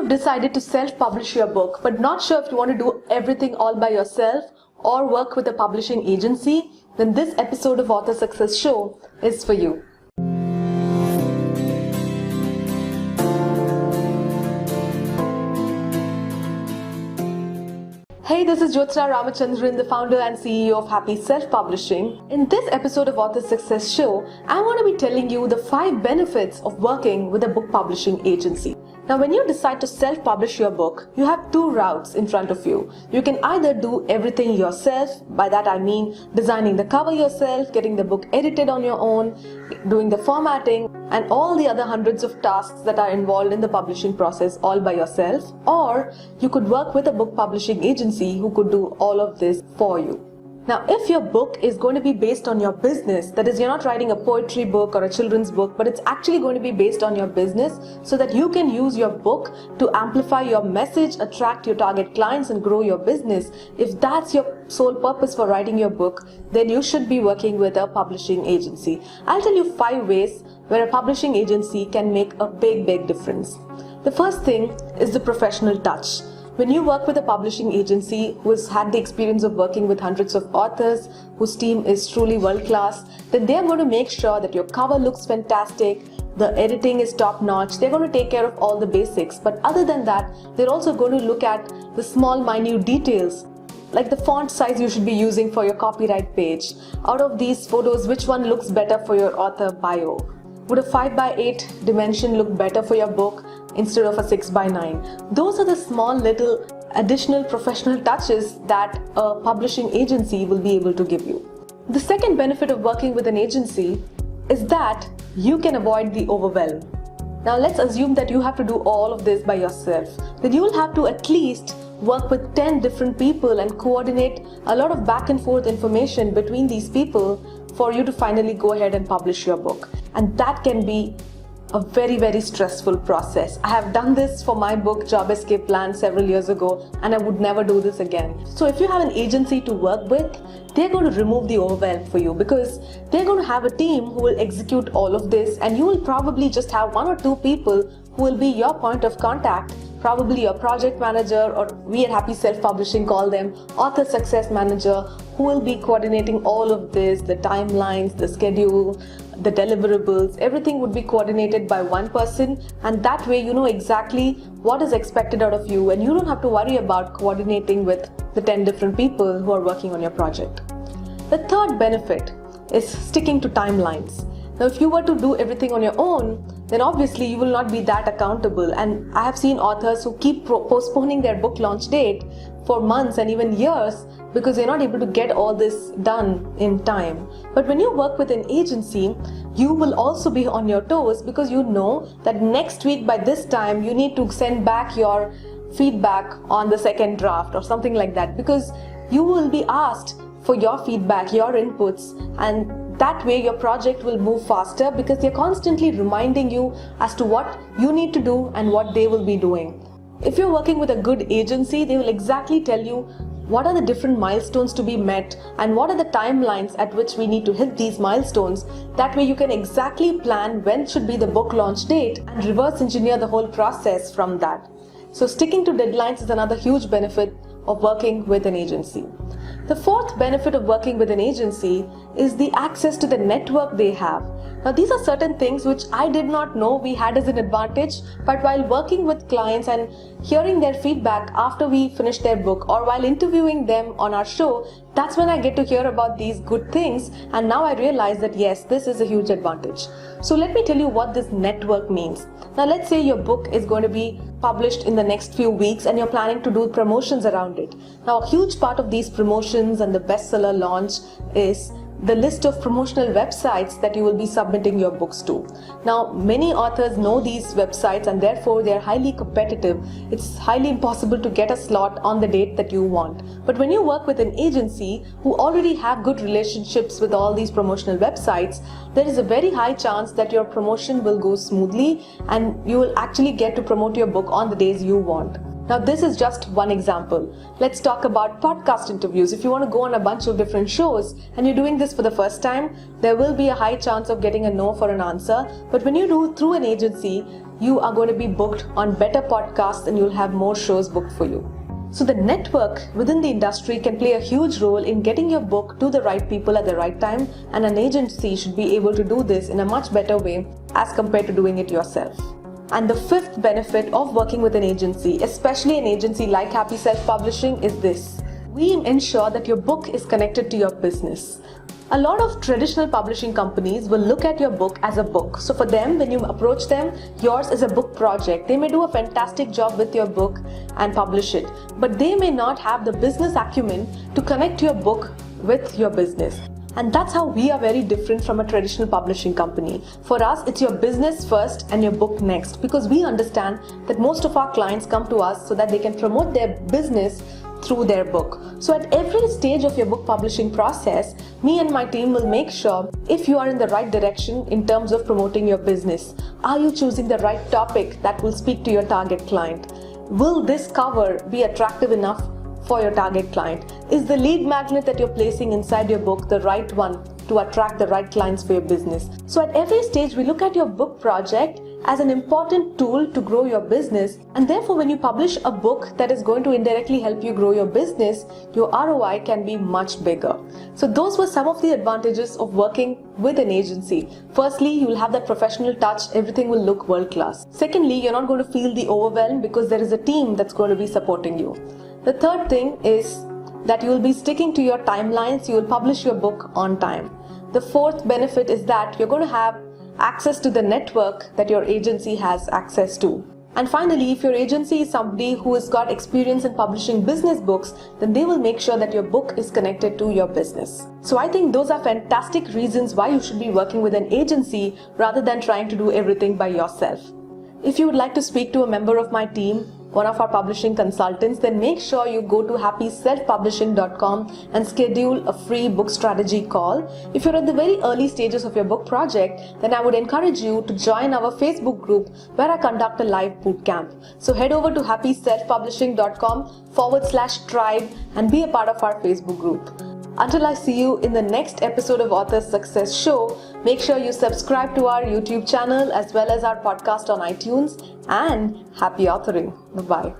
you've decided to self-publish your book but not sure if you want to do everything all by yourself or work with a publishing agency, then this episode of Author Success Show is for you. Hey, this is Jyotsna Ramachandran, the founder and CEO of Happy Self-Publishing. In this episode of Author Success Show, I want to be telling you the 5 benefits of working with a book publishing agency. Now, when you decide to self-publish your book, you have 2 routes in front of you. You can either do everything yourself, by that I mean designing the cover yourself, getting the book edited on your own, doing the formatting, and all the other hundreds of tasks that are involved in the publishing process all by yourself. Or you could work with a book publishing agency who could do all of this for you. Now, if your book is going to be based on your business, that is, you're not writing a poetry book or a children's book, but it's actually going to be based on your business so that you can use your book to amplify your message, attract your target clients, and grow your business. If that's your sole purpose for writing your book, then you should be working with a publishing agency. I'll tell you 5 ways where a publishing agency can make a big difference. The first thing is the professional touch. When you work with a publishing agency who has had the experience of working with hundreds of authors, whose team is truly world-class, then they're going to make sure that your cover looks fantastic, the editing is top-notch, they're going to take care of all the basics. But other than that, they're also going to look at the small, minute details, like the font size you should be using for your copyright page. Out of these photos, which one looks better for your author bio? Would a 5:8 dimension look better for your book instead of a 6:9? Those are the small little additional professional touches that a publishing agency will be able to give you. The second benefit of working with an agency is that you can avoid the overwhelm. Now let's assume that you have to do all of this by yourself. Then you will have to at least work with 10 different people and coordinate a lot of back and forth information between these people for you to finally go ahead and publish your book. And that can be a very stressful process. I have done this for my book Job Escape Plan several years ago, and I would never do this again. So if you have an agency to work with, they're going to remove the overwhelm for you, because they're going to have a team who will execute all of this, and you will probably just have 1 or 2 people who will be your point of contact, probably your project manager, or we at Happy Self-Publishing call them author success manager, who will be coordinating all of this, the timelines, the schedule, the deliverables. Everything would be coordinated by one person, and that way you know exactly what is expected out of you, and you don't have to worry about coordinating with the 10 different people who are working on your project. The third benefit is sticking to timelines. Now, if you were to do everything on your own, then obviously you will not be that accountable. And I have seen authors who keep postponing their book launch date for months and even years because they're not able to get all this done in time. But when you work with an agency, you will also be on your toes, because you know that next week by this time you need to send back your feedback on the second draft or something like that, because you will be asked for your feedback, your inputs, and that way your project will move faster because they're constantly reminding you as to what you need to do and what they will be doing. If you're working with a good agency, they will exactly tell you what are the different milestones to be met and what are the timelines at which we need to hit these milestones. That way you can exactly plan when should be the book launch date and reverse engineer the whole process from that. So sticking to deadlines is another huge benefit of working with an agency. The fourth benefit of working with an agency is the access to the network they have. Now, these are certain things which I did not know we had as an advantage, but while working with clients and hearing their feedback after we finish their book, or while interviewing them on our show, that's when I get to hear about these good things, and now I realize that yes, this is a huge advantage. So let me tell you what this network means. Now let's say your book is going to be published in the next few weeks and you're planning to do promotions around it. Now a huge part of these promotions and the bestseller launch is the list of promotional websites that you will be submitting your books to. Now, many authors know these websites and therefore they are highly competitive. It's highly impossible to get a slot on the date that you want. But when you work with an agency who already have good relationships with all these promotional websites, there is a very high chance that your promotion will go smoothly and you will actually get to promote your book on the days you want. Now, this is just one example. Let's talk about podcast interviews. If you want to go on a bunch of different shows and you're doing this for the first time, there will be a high chance of getting a no for an answer. But when you do through an agency, you are going to be booked on better podcasts and you'll have more shows booked for you. So the network within the industry can play a huge role in getting your book to the right people at the right time, and an agency should be able to do this in a much better way as compared to doing it yourself. And the fifth benefit of working with an agency, especially an agency like Happy Self Publishing, is this. We ensure that your book is connected to your business. A lot of traditional publishing companies will look at your book as a book. So for them, when you approach them, yours is a book project. They may do a fantastic job with your book and publish it, but they may not have the business acumen to connect your book with your business. And that's how we are very different from a traditional publishing company. For us, it's your business first and your book next, because we understand that most of our clients come to us so that they can promote their business through their book. So at every stage of your book publishing process, me and my team will make sure if you are in the right direction in terms of promoting your business. Are you choosing the right topic that will speak to your target client? Will this cover be attractive enough for your target client? Is the lead magnet that you're placing inside your book the right one to attract the right clients for your business? So at every stage, we look at your book project as an important tool to grow your business, and therefore when you publish a book that is going to indirectly help you grow your business, your ROI can be much bigger. So those were some of the advantages of working with an agency. Firstly, you will have that professional touch, everything will look world class. Secondly, you're not going to feel the overwhelm because there is a team that's going to be supporting you. The third thing is that you will be sticking to your timelines, you will publish your book on time. The fourth benefit is that you're going to have access to the network that your agency has access to. And finally, if your agency is somebody who has got experience in publishing business books, then they will make sure that your book is connected to your business. So I think those are fantastic reasons why you should be working with an agency rather than trying to do everything by yourself. If you would like to speak to a member of my team, one of our publishing consultants, then make sure you go to happyselfpublishing.com and schedule a free book strategy call. If you're at the very early stages of your book project, then I would encourage you to join our Facebook group where I conduct a live bootcamp. So head over to happyselfpublishing.com/tribe and be a part of our Facebook group. Until I see you in the next episode of Author Success Show, make sure you subscribe to our YouTube channel as well as our podcast on iTunes, and happy authoring. Bye-bye.